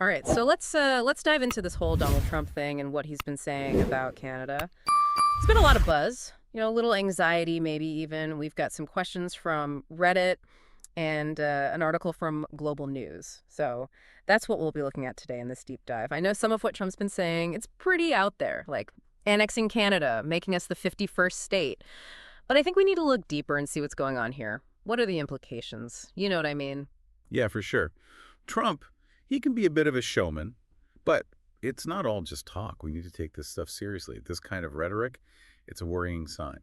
All right, so let's dive into this whole Donald Trump thing and what he's been saying about Canada. It's been a lot of buzz, a little anxiety, maybe even. We've got some questions from Reddit and an article from Global News. So that's what we'll be looking at today in this deep dive. I know some of what Trump's been saying, it's pretty out there, like annexing Canada, making us the 51st state. But I think we need to look deeper and see what's going on here. What are the implications? You know what I mean? Yeah, for sure. Trump, he can be a bit of a showman, but it's not all just talk. We need to take this stuff seriously. This kind of rhetoric, it's a worrying sign,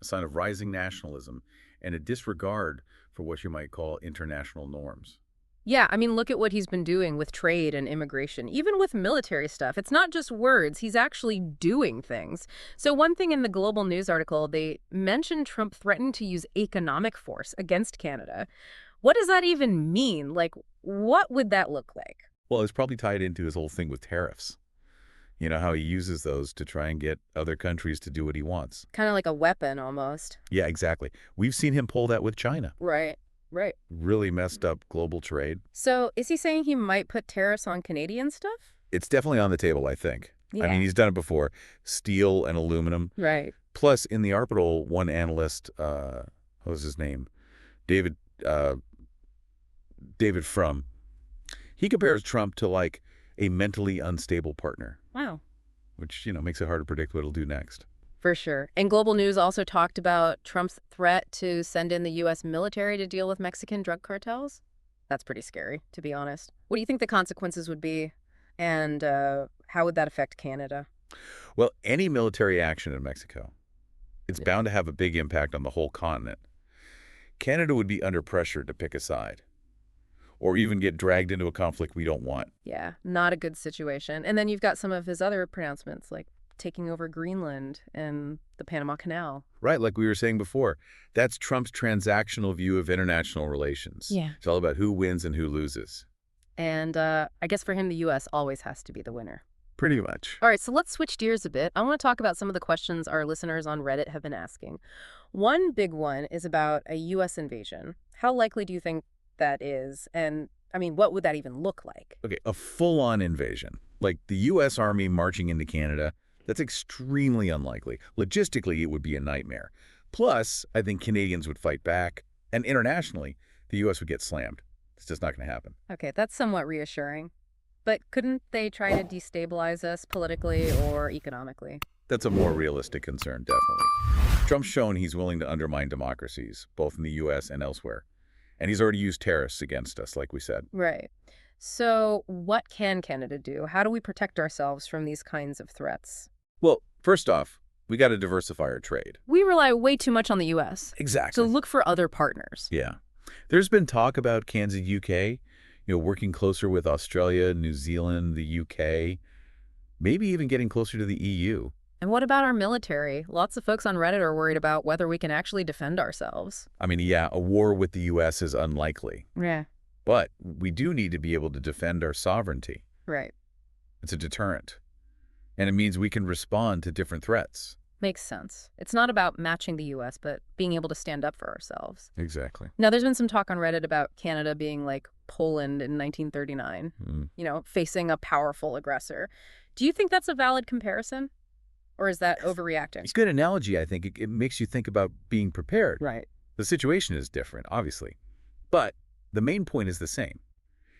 a sign of rising nationalism and a disregard for what you might call international norms. Yeah, I mean, look at what he's been doing with trade and immigration, even with military stuff. It's not just words, he's actually doing things. So one thing in the Global News article, they mentioned Trump threatened to use economic force against Canada. What does that even mean? Like, what would that look like? Well, it's probably tied into his whole thing with tariffs. You know how he uses those to try and get other countries to do what he wants. Kind of like a weapon, almost. Yeah, exactly. We've seen him pull that with China. Right, right. Really messed up global trade. So is he saying he might put tariffs on Canadian stuff? It's definitely on the table, I think. Yeah. I mean, he's done it before. Steel and aluminum. Right. Plus, in the article, one analyst, what was his name? David, David Frum. He compares Trump to like a mentally unstable partner, Wow. which, makes it hard to predict what he'll do next. For sure. And Global News also talked about Trump's threat to send in the U.S. military to deal with Mexican drug cartels. That's pretty scary, to be honest. What do you think the consequences would be? And how would that affect Canada? Well, any military action in Mexico, it's Yeah. bound to have a big impact on the whole continent. Canada would be under pressure to pick a side, or even get dragged into a conflict we don't want. Yeah, not a good situation. And then you've got some of his other pronouncements, like taking over Greenland and the Panama Canal. Right, like we were saying before, that's Trump's transactional view of international relations. Yeah. It's all about who wins and who loses. And I guess for him, the U.S. always has to be the winner. Pretty much. All right, so let's switch gears a bit. I want to talk about some of the questions our listeners on Reddit have been asking. One big one is about a U.S. invasion. How likely do you think that is? And, I mean, what would that even look like? Okay, a full-on invasion, like the U.S. Army marching into Canada, that's extremely unlikely. Logistically, it would be a nightmare. Plus, I think Canadians would fight back, and internationally, the U.S. would get slammed. It's just not going to happen. Okay, that's somewhat reassuring. But couldn't they try to destabilize us politically or economically? That's a more realistic concern, definitely. Trump's shown he's willing to undermine democracies, both in the U.S. and elsewhere. And he's already used tariffs against us, like we said. Right. So what can Canada do? How do we protect ourselves from these kinds of threats? Well, first off, we got to diversify our trade. We rely way too much on the U.S. Exactly. So look for other partners. Yeah. There's been talk about CANZUK, UK, working closer with Australia, New Zealand, the UK, maybe even getting closer to the EU. And what about our military? Lots of folks on Reddit are worried about whether we can actually defend ourselves. I mean, yeah, a war with the U.S. is unlikely, Yeah. but we do need to be able to defend our sovereignty. Right. It's a deterrent, and it means we can respond to different threats. Makes sense. It's not about matching the U.S., but being able to stand up for ourselves. Exactly. Now, there's been some talk on Reddit about Canada being like Poland in 1939, facing a powerful aggressor. Do you think that's a valid comparison? Or is that overreacting? It's a good analogy, I think. It makes you think about being prepared. Right. The situation is different, obviously, but the main point is the same.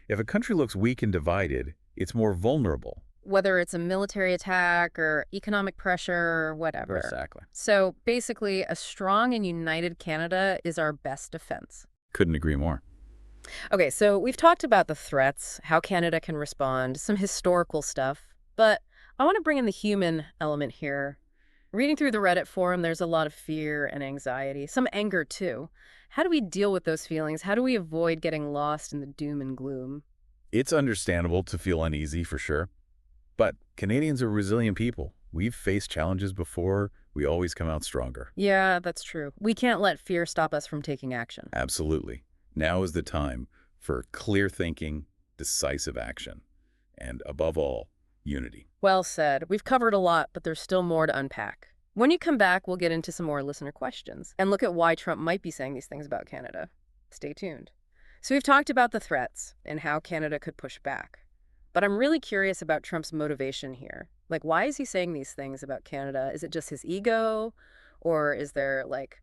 If a country looks weak and divided, it's more vulnerable. Whether it's a military attack or economic pressure or whatever. Exactly. So basically, a strong and united Canada is our best defense. Couldn't agree more. Okay, so we've talked about the threats, how Canada can respond, some historical stuff, but I want to bring in the human element here. Reading through the Reddit forum, there's a lot of fear and anxiety, some anger too. How do we deal with those feelings? How do we avoid getting lost in the doom and gloom? It's understandable to feel uneasy, for sure. But Canadians are resilient people. We've faced challenges before. We always come out stronger. Yeah, that's true. We can't let fear stop us from taking action. Absolutely. Now is the time for clear thinking, decisive action, and above all, unity. Well said. We've covered a lot, but there's still more to unpack. When you come back, we'll get into some more listener questions and look at why Trump might be saying these things about Canada. Stay tuned. So we've talked about the threats and how Canada could push back. But I'm really curious about Trump's motivation here. Like, why is he saying these things about Canada? Is it just his ego? Or is there, like,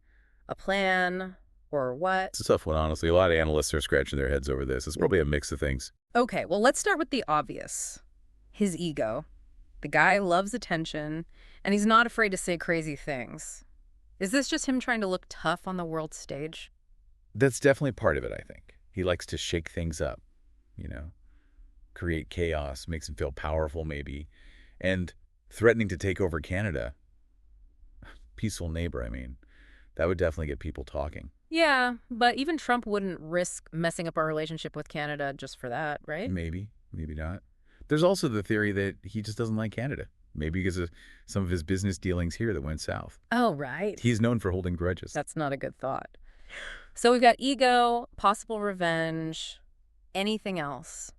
a plan? Or what? It's a tough one, honestly. A lot of analysts are scratching their heads over this. It's probably a mix of things. Okay, well, let's start with the obvious. His ego. The guy loves attention, and he's not afraid to say crazy things. Is this just him trying to look tough on the world stage? That's definitely part of it, I think. He likes to shake things up, you know, create chaos, makes him feel powerful maybe, and threatening to take over Canada. Peaceful neighbor, I mean. That would definitely get people talking. Yeah, but even Trump wouldn't risk messing up our relationship with Canada just for that, right? Maybe, maybe not. There's also the theory that he just doesn't like Canada. Maybe because of some of his business dealings here that went south. Oh, right. He's known for holding grudges. That's not a good thought. So we've got ego, possible revenge, anything else.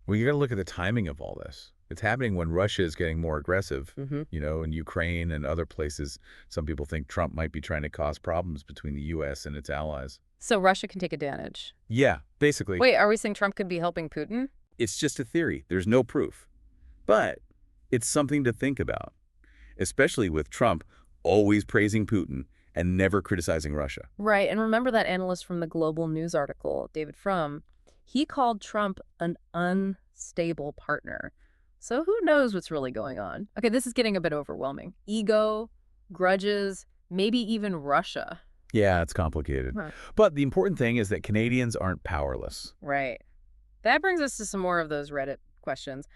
Well, you got to look at the timing of all this. It's happening when Russia is getting more aggressive, you know, in Ukraine and other places. Some people think Trump might be trying to cause problems between the U.S. and its allies. So Russia can take advantage. Yeah, basically. Wait, are we saying Trump could be helping Putin? It's just a theory. There's no proof. But it's something to think about, especially with Trump always praising Putin and never criticizing Russia. Right, and remember that analyst from the Global News article, David Frum? He called Trump an unstable partner. So who knows what's really going on? Okay, this is getting a bit overwhelming. Ego, grudges, maybe even Russia. Yeah, it's complicated. Huh. But the important thing is that Canadians aren't powerless. Right. That brings us to some more of those Reddit questions.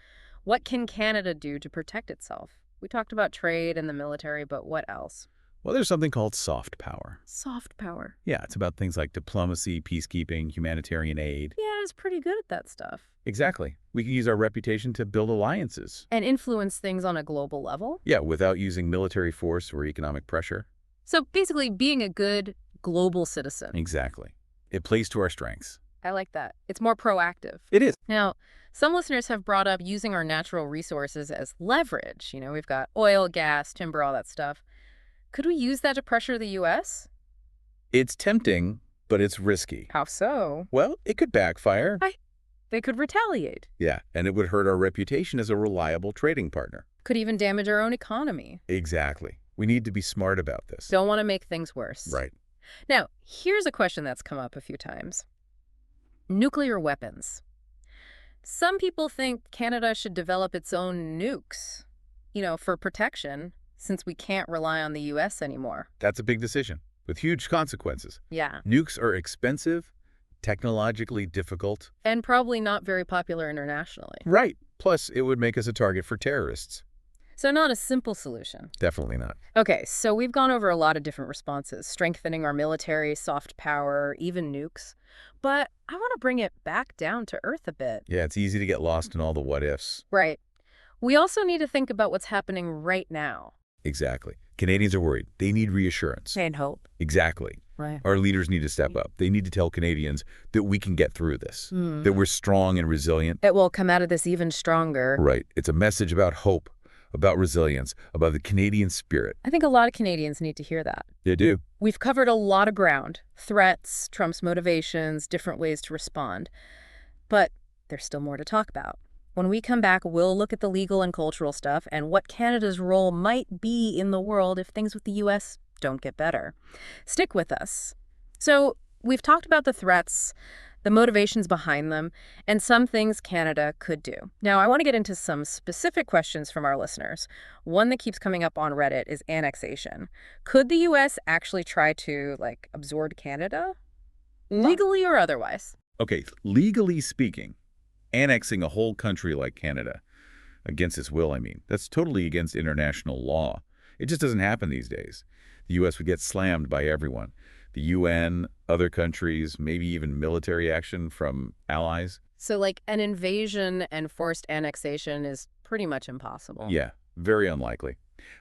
What can Canada do to protect itself? We talked about trade and the military, but what else? Well, there's something called soft power. Soft power. Yeah, it's about things like diplomacy, peacekeeping, humanitarian aid. Yeah, it's pretty good at that stuff. Exactly. We can use our reputation to build alliances. And influence things on a global level. Yeah, without using military force or economic pressure. So basically being a good global citizen. Exactly. It plays to our strengths. I like that. It's more proactive. It is. Now, some listeners have brought up using our natural resources as leverage. You know, we've got oil, gas, timber, all that stuff. Could we use that to pressure the U.S.? It's tempting, but it's risky. How so? Well, it could backfire. They could retaliate. Yeah, and it would hurt our reputation as a reliable trading partner. Could even damage our own economy. Exactly. We need to be smart about this. Don't want to make things worse. Right. Now, here's a question that's come up a few times. Nuclear weapons. Some people think Canada should develop its own nukes, you know, for protection, since we can't rely on the U.S. anymore. That's a big decision with huge consequences. Yeah. Nukes are expensive, technologically difficult. And probably not very popular internationally. Right. Plus, it would make us a target for terrorists. So not a simple solution. Definitely not. Okay, so we've gone over a lot of different responses, strengthening our military, soft power, even nukes. But I want to bring it back down to earth a bit. Yeah, it's easy to get lost in all the what ifs. Right. We also need to think about what's happening right now. Exactly. Canadians are worried. They need reassurance. And hope. Exactly. Right. Our leaders need to step up. They need to tell Canadians that we can get through this, that we're strong and resilient. It will come out of this even stronger. Right. It's a message about hope, about resilience, about the Canadian spirit. I think a lot of Canadians need to hear that. They do. We've covered a lot of ground. Threats, Trump's motivations, different ways to respond. But there's still more to talk about. When we come back, we'll look at the legal and cultural stuff and what Canada's role might be in the world if things with the U.S. don't get better. Stick with us. So we've talked about the threats, the motivations behind them, and some things Canada could do. Now, I want to get into some specific questions from our listeners. One that keeps coming up on Reddit is annexation. Could the U.S. actually try to, absorb Canada? Legally or otherwise? Okay, legally speaking, annexing a whole country like Canada, against its will, I mean, that's totally against international law. It just doesn't happen these days. The U.S. would get slammed by everyone. The UN, other countries, maybe even military action from allies. So, an invasion and forced annexation is pretty much impossible. Yeah, very unlikely.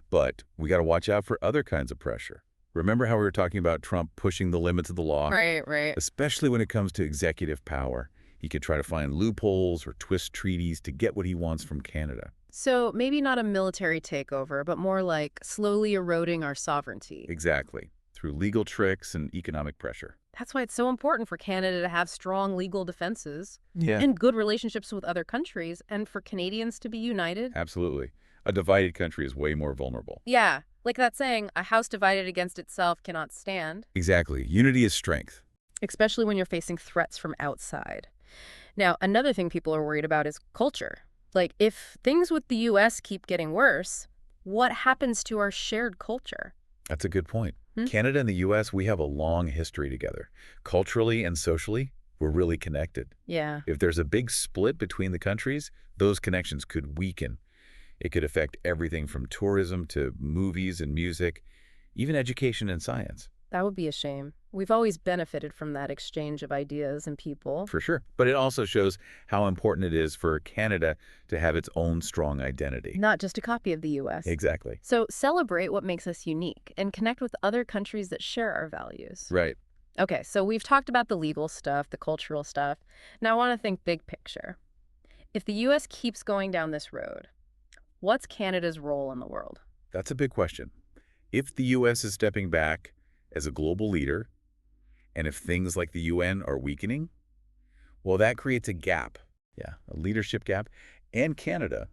But we got to watch out for other kinds of pressure. Remember how we were talking about Trump pushing the limits of the law? Right. Especially when it comes to executive power. He could try to find loopholes or twist treaties to get what he wants from Canada. So maybe not a military takeover, but more like slowly eroding our sovereignty. Exactly. Through legal tricks and economic pressure. That's why it's so important for Canada to have strong legal defenses Yeah. and good relationships with other countries, and for Canadians to be united. Absolutely. A divided country is way more vulnerable. Yeah, like that saying, a house divided against itself cannot stand, Exactly. Unity is strength. especially when you're facing threats from outside. Now, another thing people are worried about is culture. Like, if things with the U.S. keep getting worse, what happens to our shared culture? That's a good point. Hmm? Canada and the U.S., we have a long history together. Culturally and socially, we're really connected. Yeah, If there's a big split between the countries, those connections could weaken. It could affect everything from tourism to movies and music, even education and science. that would be a shame. We've always benefited from that exchange of ideas and people. For sure. But it also shows how important it is for Canada to have its own strong identity. Not just a copy of the U.S. Exactly. So celebrate what makes us unique and connect with other countries that share our values. Right. Okay, so we've talked about the legal stuff, the cultural stuff. Now I want to think big picture. If the U.S. keeps going down this road, what's Canada's role in the world? That's a big question. If the U.S. is stepping back as a global leader, and if things like the UN are weakening, well, that creates a gap. Yeah, a leadership gap. And Canada,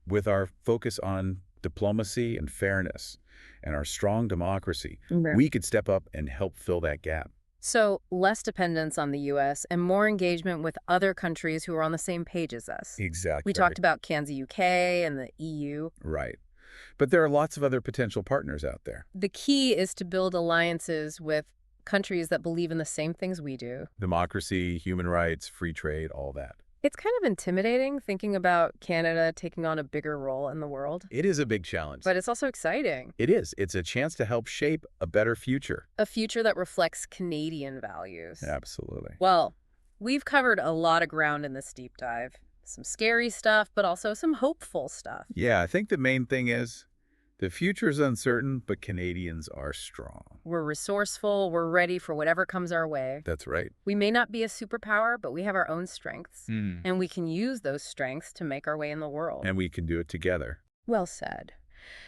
with our focus on diplomacy and fairness and our strong democracy, Right. we could step up and help fill that gap. So less dependence on the U.S. and more engagement with other countries who are on the same page as us. Exactly. We talked about CANZUK and the EU. Right. But there are lots of other potential partners out there. The key is to build alliances with countries that believe in the same things we do. Democracy, human rights, free trade, all that. It's kind of intimidating thinking about Canada taking on a bigger role in the world, It is a big challenge. but it's also exciting. It is. It's a chance to help shape a better future. A future that reflects Canadian values. Absolutely. Well, we've covered a lot of ground in this deep dive. Some scary stuff, but also some hopeful stuff. Yeah, I think the main thing is the future is uncertain, but Canadians are strong. We're resourceful, we're ready for whatever comes our way. That's right. We may not be a superpower, but we have our own strengths, Mm. and we can use those strengths to make our way in the world. And we can do it together. Well said.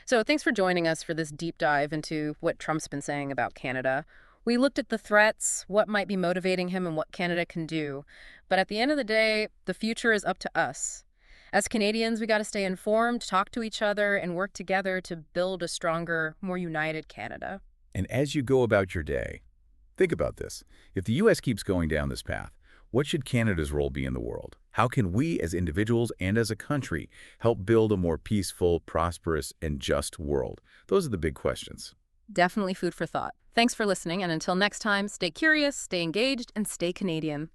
So thanks for joining us for this deep dive into what Trump's been saying about Canada. We looked at the threats, what might be motivating him, and what Canada can do. But at the end of the day, the future is up to us. As Canadians, we got to stay informed, talk to each other, and work together to build a stronger, more united Canada. And as you go about your day, think about this. If the U.S. keeps going down this path, what should Canada's role be in the world? How can we as individuals and as a country help build a more peaceful, prosperous, and just world? Those are the big questions. Definitely food for thought. Thanks for listening, and until next time, stay curious, stay engaged, and stay Canadian.